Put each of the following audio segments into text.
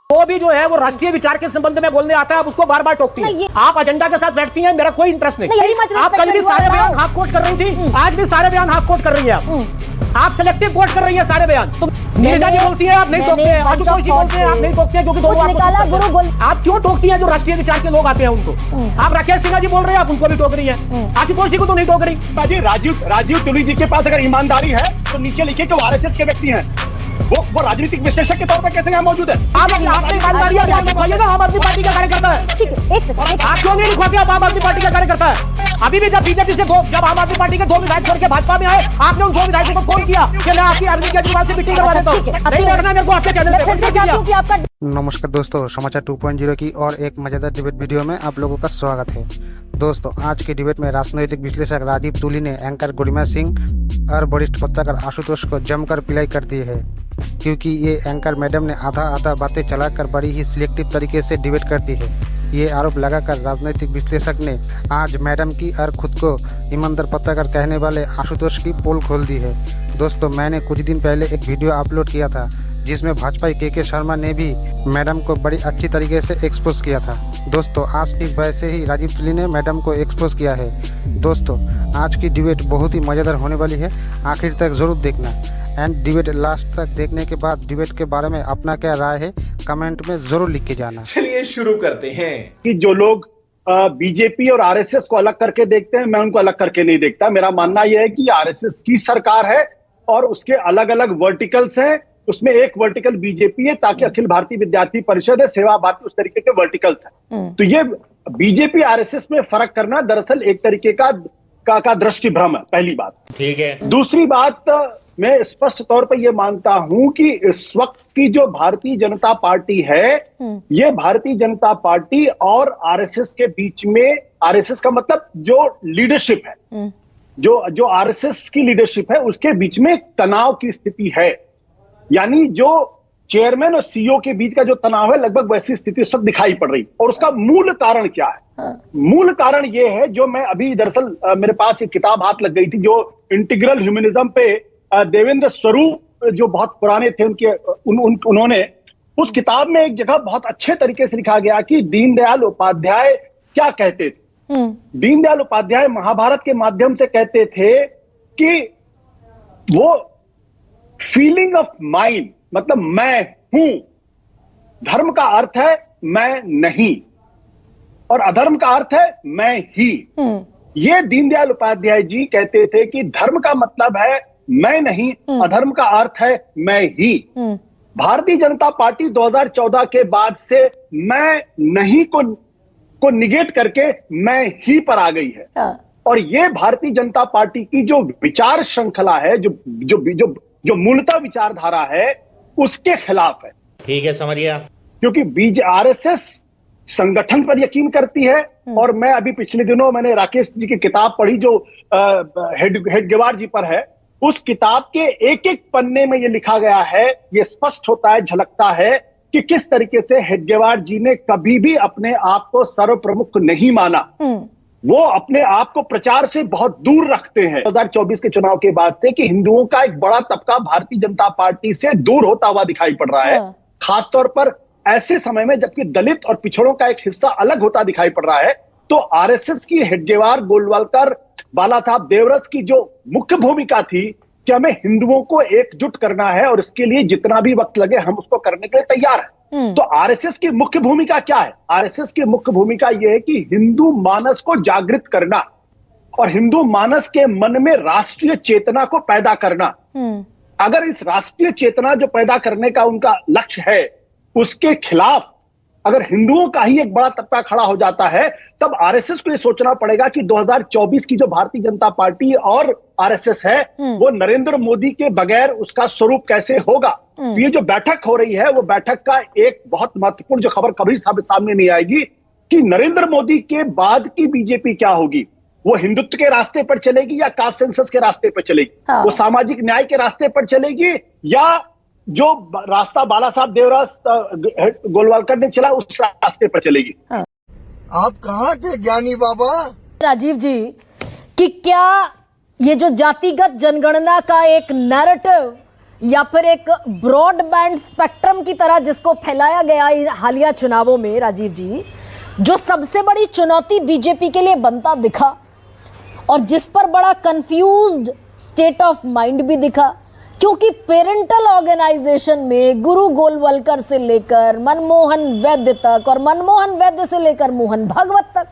वो भी जो है वो राष्ट्रीय विचार के संबंध में बोलने आता है, आप उसको बार बार टोकती हैं। आप एजेंडा के साथ बैठती हैं, मेरा कोई इंटरेस्ट नहीं। आप कल भी सारे बयान हाफ कोट कर रही थी, आज भी सारे बयान हाफ कोट कर रही है। आप सिलेक्टिव कोट कर रही है सारे बयान। नीरजा जी बोलती है आप नहीं टोकते हैं, आशुतोष जी बोलते हैं आप नहीं टोकते हैं, क्योंकि दोनों आप क्यों टोकती हैं? जो राष्ट्रीय विचार के लोग आते हैं उनको। आप राकेश सिन्हा जी बोल रहे हैं, आप उनको भी टोक रही है। आशुतोष जी को तो नहीं टोक रही। राजीव तुली जी के पास अगर ईमानदारी है तो नीचे लिखे कि वो आरएसएस के व्यक्ति हैं। वो राजनीतिक विश्लेषक के तौर पर कैसे यहाँ मौजूद है? आपने ईमानदारी दिखाइए ना, आम आदमी पार्टी का कार्यकर्ता है। ठीक है, एक सेकंड। आप क्यों नहीं दिखाते? आप आम आदमी पार्टी का कार्यकर्ता है। अभी भी जब बीजेपी से जब आम आदमी पार्टी के 2 विधायक छोड़ के भाजपा में आए, आपने उन 2 विधायकों को फोन किया कि मैं आपकी अरविंद केजरीवाल से मीटिंग करवा देता हूं। नहीं बैठना मेरे को आपके चैनल पे। नमस्कार दोस्तों, समाचार 2.0 की और एक मजेदार डिबेट वीडियो में आप लोगों का स्वागत है। दोस्तों, आज की डिबेट में राजनैतिक विश्लेषक राजीव तुली ने एंकर गरिमा सिंह और वरिष्ठ पत्रकार आशुतोष को जमकर पिलाई कर दी है, क्योंकि ये एंकर मैडम ने आधा बातें चलाकर बड़ी ही सिलेक्टिव तरीके से डिबेट करती है। ये आरोप लगाकर राजनीतिक विश्लेषक ने आज मैडम की और खुद को ईमानदार पत्रकार कहने वाले आशुतोष की पोल खोल दी है। दोस्तों, मैंने कुछ दिन पहले एक वीडियो अपलोड किया था जिसमें भाजपा के शर्मा ने भी मैडम को बड़ी अच्छी तरीके से एक्सपोज किया था। दोस्तों, आज ठीक वैसे ही राजीव तुली ने मैडम को एक्सपोज किया है। दोस्तों, आज की डिबेट बहुत ही मज़ेदार होने वाली है, आखिर तक जरूर देखना। एंड डिबेट लास्ट तक देखने के बाद डिबेट के बारे में अपना क्या राय है कमेंट में जरूर लिख के जाना। चलिए शुरू करते हैं। कि जो लोग बीजेपी और आरएसएस को अलग करके देखते हैं, मैं उनको अलग करके नहीं देखता। मेरा मानना यह है कि आरएसएस की सरकार है और उसके अलग अलग वर्टिकल्स हैं। उसमें एक वर्टिकल बीजेपी है, ताकि अखिल भारतीय विद्यार्थी परिषद है, सेवा भारती, उस तरीके के वर्टिकल्स हैं। तो ये बीजेपी आरएसएस में फर्क करना दरअसल एक तरीके का दृष्टि भ्रम है। पहली बात। ठीक है। दूसरी बात, मैं स्पष्ट तौर पर यह मानता हूं कि इस वक्त की जो भारतीय जनता पार्टी है, ये भारतीय जनता पार्टी और आरएसएस के बीच में, आरएसएस का मतलब जो लीडरशिप है, जो आरएसएस की लीडरशिप है, उसके बीच में तनाव की स्थिति है। यानी जो चेयरमैन और सीईओ के बीच का जो तनाव है, लगभग वैसी स्थिति इस वक्त दिखाई पड़ रही। और उसका मूल कारण क्या है? मूल कारण यह है, जो मैं अभी दरअसल मेरे पास एक किताब हाथ लग गई थी, जो इंटीग्रल ह्यूमनिज्म पे देवेंद्र स्वरूप जो बहुत पुराने थे उन्होंने उस किताब में एक जगह बहुत अच्छे तरीके से लिखा गया कि दीनदयाल उपाध्याय क्या कहते थे। दीनदयाल उपाध्याय महाभारत के माध्यम से कहते थे कि वो फीलिंग ऑफ माइंड, मतलब मैं हूं, धर्म का अर्थ है मैं नहीं, और अधर्म का अर्थ है मैं ही। ये दीनदयाल उपाध्याय जी कहते थे कि धर्म का मतलब है मैं नहीं, अधर्म का अर्थ है मैं ही। भारतीय जनता पार्टी 2014 के बाद से मैं नहीं को निगेट करके मैं ही पर आ गई है। और ये भारतीय जनता पार्टी की जो विचार श्रृंखला है, जो मूलतः विचारधारा है, उसके खिलाफ है। ठीक है, समझिए। क्योंकि आरएसएस संगठन पर यकीन करती है। और मैं अभी पिछले दिनों मैंने राकेश जी की किताब पढ़ी जो हेडगेवार जी पर है। उस किताब के एक एक पन्ने में यह लिखा गया है, यह स्पष्ट होता है, झलकता है कि किस तरीके से हेडगेवार जी ने कभी भी अपने आप को सर्व प्रमुख नहीं माना। वो अपने आप को प्रचार से बहुत दूर रखते हैं। 2024 के चुनाव के बाद से कि हिंदुओं का एक बड़ा तबका भारतीय जनता पार्टी से दूर होता हुआ दिखाई पड़ रहा है, खासतौर पर ऐसे समय में जबकि दलित और पिछड़ों का एक हिस्सा अलग होता दिखाई पड़ रहा है। तो आरएसएस की हेडगेवार, गोलवालकर, बाला साहब देवरस की जो मुख्य भूमिका थी कि हमें हिंदुओं को एकजुट करना है और इसके लिए जितना भी वक्त लगे हम उसको करने के लिए तैयार हैं। तो आरएसएस की मुख्य भूमिका क्या है? आरएसएस की मुख्य भूमिका यह है कि हिंदू मानस को जागृत करना और हिंदू मानस के मन में राष्ट्रीय चेतना को पैदा करना। अगर इस राष्ट्रीय चेतना जो पैदा करने का उनका लक्ष्य है, उसके खिलाफ अगर हिंदुओं का ही एक बड़ा तबका खड़ा हो जाता है, तब आरएसएस को यह सोचना पड़ेगा कि 2024 की जो भारतीय जनता पार्टी और आरएसएस है, वो नरेंद्र मोदी के बगैर उसका स्वरूप कैसे होगा। तो ये जो बैठक हो रही है, वो बैठक का एक बहुत महत्वपूर्ण जो खबर कभी सामने नहीं आएगी कि नरेंद्र मोदी के बाद की बीजेपी क्या होगी। वो हिंदुत्व के रास्ते पर चलेगी या कास्ट सेंसस के रास्ते पर चलेगी? वो सामाजिक न्याय के रास्ते पर चलेगी या जो रास्ता बाला साहब देवरस गोलवालकर ने चला उस रास्ते पर चलेगी? आप कहाँ के ज्ञानी बाबा? राजीव जी, कि क्या ये जो जातिगत जनगणना का एक नैरेटिव या फिर एक ब्रॉडबैंड स्पेक्ट्रम की तरह जिसको फैलाया गया हालिया चुनावों में, राजीव जी, जो सबसे बड़ी चुनौती बीजेपी के लिए बनता दिखा और जिस पर बड़ा कंफ्यूज्ड स्टेट ऑफ माइंड भी दिखा, क्योंकि पेरेंटल ऑर्गेनाइजेशन में गुरु गोलवलकर से लेकर मनमोहन वैद्य तक और मनमोहन वैद्य से लेकर मोहन भागवत तक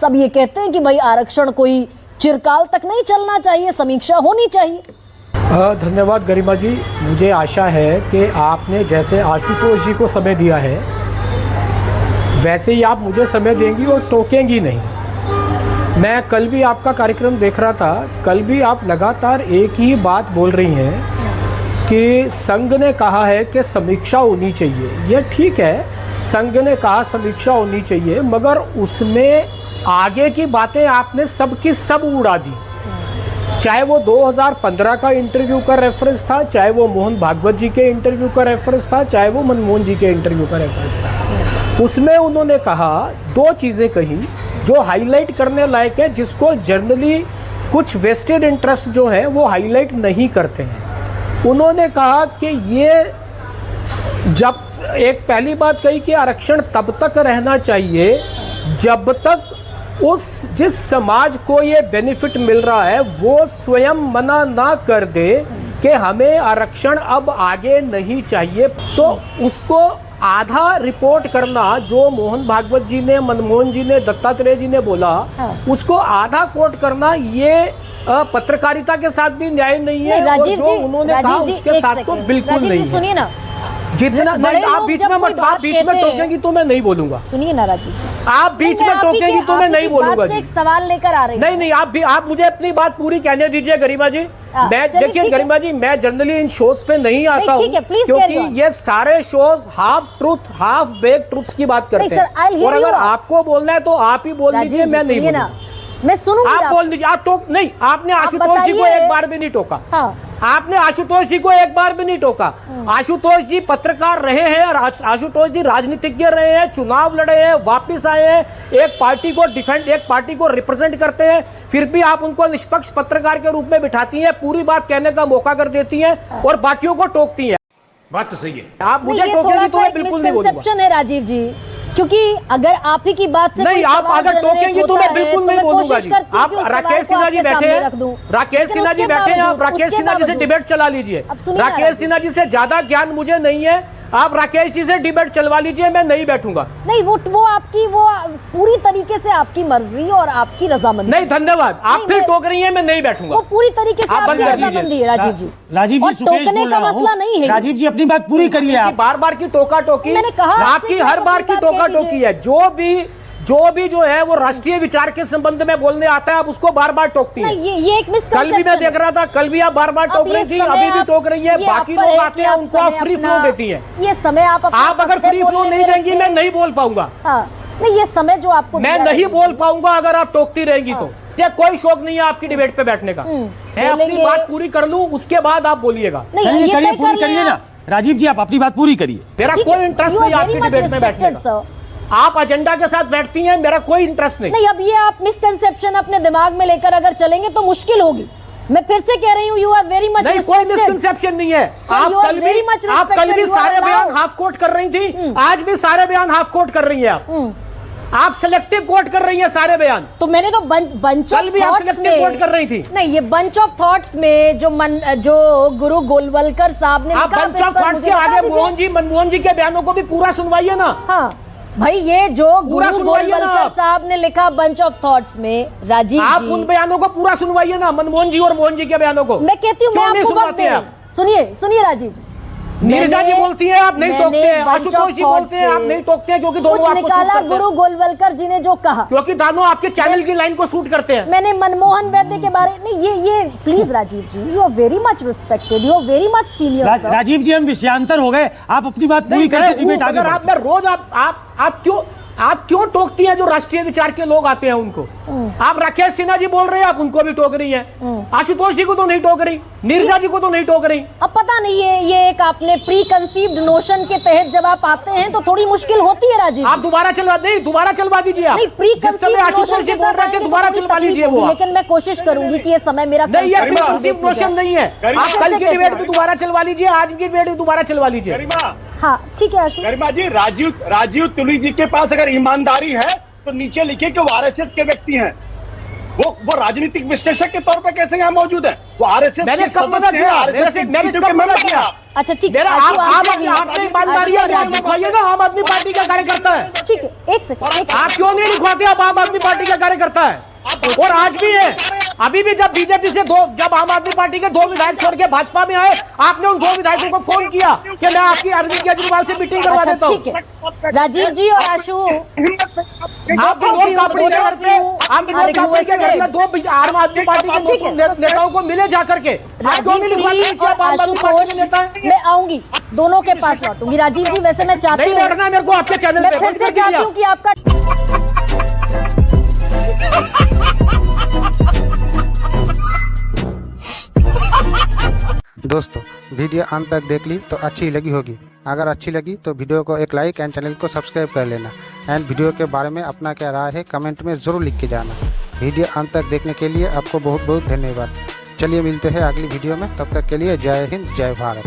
सब ये कहते हैं कि भाई आरक्षण कोई चिरकाल तक नहीं चलना चाहिए, समीक्षा होनी चाहिए। धन्यवाद गरिमा जी। मुझे आशा है कि आपने जैसे आशुतोष जी को समय दिया है वैसे ही आप मुझे समय देंगी और टोकेंगी नहीं। मैं कल भी आपका कार्यक्रम देख रहा था, कल भी आप लगातार एक ही बात बोल रही हैं कि संघ ने कहा है कि समीक्षा होनी चाहिए। ये ठीक है, संघ ने कहा समीक्षा होनी चाहिए, मगर उसमें आगे की बातें आपने सब की सब उड़ा दी। चाहे वो 2015 का इंटरव्यू का रेफरेंस था, चाहे वो मोहन भागवत जी के इंटरव्यू का रेफरेंस था, चाहे वो मनमोहन जी के इंटरव्यू का रेफरेंस था। उसमें उन्होंने कहा, दो चीज़ें कही जो हाईलाइट करने लायक है, जिसको जनरली कुछ वेस्टेड इंटरेस्ट जो है वो हाईलाइट नहीं करते हैं। उन्होंने कहा कि ये जब एक पहली बात कही कि आरक्षण तब तक रहना चाहिए जब तक जिस समाज को ये बेनिफिट मिल रहा है वो स्वयं मना ना कर दे कि हमें आरक्षण अब आगे नहीं चाहिए। तो उसको आधा रिपोर्ट करना जो मोहन भागवत जी ने, मनमोहन जी ने, दत्तात्रेय जी ने बोला, उसको आधा कोट करना ये पत्रकारिता के साथ भी न्याय नहीं है। और जो उन्होंने कहा उसके साथ तो बिल्कुल नहीं है। सुनिए ना, जितना नहीं, आप बीच में टोकेंगी तो मैं नहीं बोलूंगा। सुनिए ना राजीव, आप बीच में टोकेंगी तो मैं नहीं बोलूंगा जी। एक सवाल लेकर आ रही नहीं, आप मुझे अपनी बात पूरी कहने दीजिए गरिमा जी। मैं देखिए गरिमा जी, मैं जनरली इन शोज पे नहीं आता हूँ क्योंकि ये सारे shows half truth half baked truths की बात करते हैं। और अगर आपको बोलना है तो आप ही बोल लीजिए, मैं नहीं बोलूंगा। मैं सुनूंगी, आप बोल दीजिए। आप टोक नहीं, आपने आशुतोष जी को एक बार भी नहीं टोका। आपने आशुतोष जी को एक बार भी नहीं टोका। आशुतोष जी पत्रकार रहे हैं और आशुतोष जी राजनीतिज्ञ रहे हैं, चुनाव लड़े हैं, वापस आए हैं, एक पार्टी को डिफेंड, एक पार्टी को रिप्रेजेंट करते हैं, फिर भी आप उनको निष्पक्ष पत्रकार के रूप में बिठाती हैं, पूरी बात कहने का मौका कर देती हैं और बाकियों को टोकती हैं। बात तो सही है। आप मुझे टोकेंगी तो मैं बिल्कुल नहीं बोलूंगा। है राजीव जी, क्योंकि अगर आप ही की बात से नहीं, आप अगर टोकेंगी तो मैं बिल्कुल नहीं बोलूंगा जी। आप राकेश सिन्हा जी बैठे हैं, राकेश सिन्हा जी बैठे हैं, आप राकेश सिन्हा जी से डिबेट चला लीजिए। राकेश सिन्हा जी से ज्यादा ज्ञान मुझे नहीं है, आप राकेश जी से डिबेट चलवा लीजिए, मैं नहीं बैठूंगा। नहीं, वो आपकी वो पूरी तरीके से आपकी मर्जी और आपकी रजामंदी। नहीं, धन्यवाद। आप फिर टोक रही हैं, मैं नहीं बैठूंगा। वो पूरी तरीके से आपकी रजामंदी है राजीव जी। राजीव जी, टोकने का मसला नहीं है। राजीव जी, अपनी बात पूरी करिए। आप बार बार की टोका टोकी, मैंने कहा आपकी हर बार की टोका टोकी है। जो भी जो है वो राष्ट्रीय विचार के संबंध में बोलने आता है, आप उसको बार बार टोकती हैं। ये एक कल भी मैं देख रहा था, कल भी आप बार बार टोक रही थी, अभी भी टोक रही है। बाकी लोग आते हैं, उनको आप फ्री फ्लो देती हैं। ये समय आप अगर फ्री फ्लो नहीं देंगी, मैं नहीं बोल पाऊंगा। नहीं, ये समय जो आपको मैं नहीं बोल पाऊंगा अगर आप टोकती रहेंगी तो। ये कोई शौक नहीं है आपकी डिबेट पे बैठने का। मैं अपनी बात पूरी कर लूं, उसके बाद आप बोलिएगा। पूरी करिए ना राजीव जी, आप अपनी बात पूरी करिए। मेरा कोई इंटरेस्ट नहीं आपकी डिबेट में बैठने का। आप एजेंडा के साथ बैठती हैं, मेरा कोई इंटरेस्ट नहीं। नहीं, अब ये आप मिसकंसेप्शन अपने दिमाग में लेकर अगर चलेंगे तो मुश्किल होगी। मैं फिर से कह रही हूँ, यू आर वेरी मच। नहीं, कोई मिसकंसेप्शन नहीं है। आप कल भी सारे बयान हाफ कोट कर रही थी, आज भी सारे बयान हाफ कोट कर रही है। आप सिलेक्टिव कोट कर रही हैं सारे बयान। तो मैंने तो बंच कल भी आप सिलेक्टिव कोट कर रही थी। नहीं, ये बंच ऑफ थॉट्स में जो गुरु गोलवलकर साहब ने आप बंच ऑफ थॉट्स के आगे मनमोहन जी के बयानों को भी पूरा सुनवाइए ना। हाँ भाई, ये जो गुरु गोलवलकर साहब ने लिखा बंच ऑफ थॉट्स में, राजीव आप उन बयानों को पूरा सुनवाइए ना, मनमोहन जी और मोहन जी के बयानों को। मैं कहती हूँ, मैं आपको वक्त दे। सुनिए राजीव जी, नीरजा जी बोलती हैं, आप नहीं टोकते हैं। आशुतोष जी बोलते हैं, आप नहीं टोकते हैं, क्योंकि दोनों आपको सूट करते हैं। गुरु गोलवलकर जी ने जो कहा, क्योंकि दोनों आपके चैनल की लाइन को सूट करते हैं। मैंने मनमोहन वैद्य के बारे में ये please Rajeev ji, you are very much respected, you are very much senior. Rajeev ji, हम विषयांतर हो गए, आप अपनी बात पूरी करिए। आप क्यों टोकती हैं जो राष्ट्रीय विचार के लोग आते हैं उनको? आप राकेश सिन्हा जी बोल रहे हैं, आप उनको भी टोक रही हैं। आशुतोष जी को तो नहीं टोक रही, नीरजा जी को तो नहीं टोक रही। अब पता नहीं है, ये एक आपने प्री कंसीव्ड नोशन के तहत जब आप आते हैं तो थोड़ी मुश्किल होती है राजीव। आप दोबारा चलवा दीजिए आप। नहीं, प्री जिस समय आशुतोष जी बोल रहे थे दोबारा चलवा लीजिए वो। लेकिन मैं कोशिश करूंगी कि ये समय मेरा नहीं, ये प्री कंसीव्ड नोशन नहीं है। आप कल की डिबेट भी दोबारा चलवा लीजिए, आज की डिबेट भी दोबारा चलवा लीजिए। गरिमा, हाँ ठीक है आशु। गरिमा जी, राजीव तुली जी के पास अगर ईमानदारी है तो नीचे लिखे कि वो आरएसएस के व्यक्ति हैं। वो राजनीतिक विश्लेषक के तौर पर कैसे यहाँ मौजूद है? वो आरएसएस मैंने कब मना किया? मैंने कब मना किया? अच्छा ठीक है, आपने ईमानदारी दिखाइएगा, आम आदमी पार्टी का कार्यकर्ता है। ठीक है, एक सेकंड। आप क्यों नहीं लिखवाते? आप आम आदमी पार्टी का कार्यकर्ता है और आज भी है। अभी भी जब बीजेपी से जब आम आदमी पार्टी के 2 विधायक छोड़ के भाजपा में आए, आपने उन 2 विधायकों को फोन किया कि मैं आपकी अरविंद केजरीवाल से मीटिंग करवा देता हूँ। ठीक है राजीव जी और आशु, आप विनोद कापड़ी के घर पे, आप विनोद कापड़ी के घर में 2 आम आदमी पार्टी के नेताओं को मिले जाकर के, आप क्यों नहीं लिखवाते? आप आम आदमी पार्टी के नेता है। मैं आऊंगी, दोनों के पास लौटूंगी। राजीव जी वैसे मैं चाहती नहीं हूँ, बैठना मेरे को आपके चैनल मैं पे। फिर से चाहती हूँ कि आपका दोस्तों वीडियो अंत तक देख ली तो अच्छी लगी होगी। अगर अच्छी लगी तो वीडियो को एक लाइक एंड चैनल को सब्सक्राइब कर लेना एंड वीडियो के बारे में अपना क्या राय है कमेंट में ज़रूर लिख के जाना। वीडियो अंत तक देखने के लिए आपको बहुत बहुत धन्यवाद। चलिए मिलते हैं अगली वीडियो में, तब तक के लिए जय हिंद जय भारत।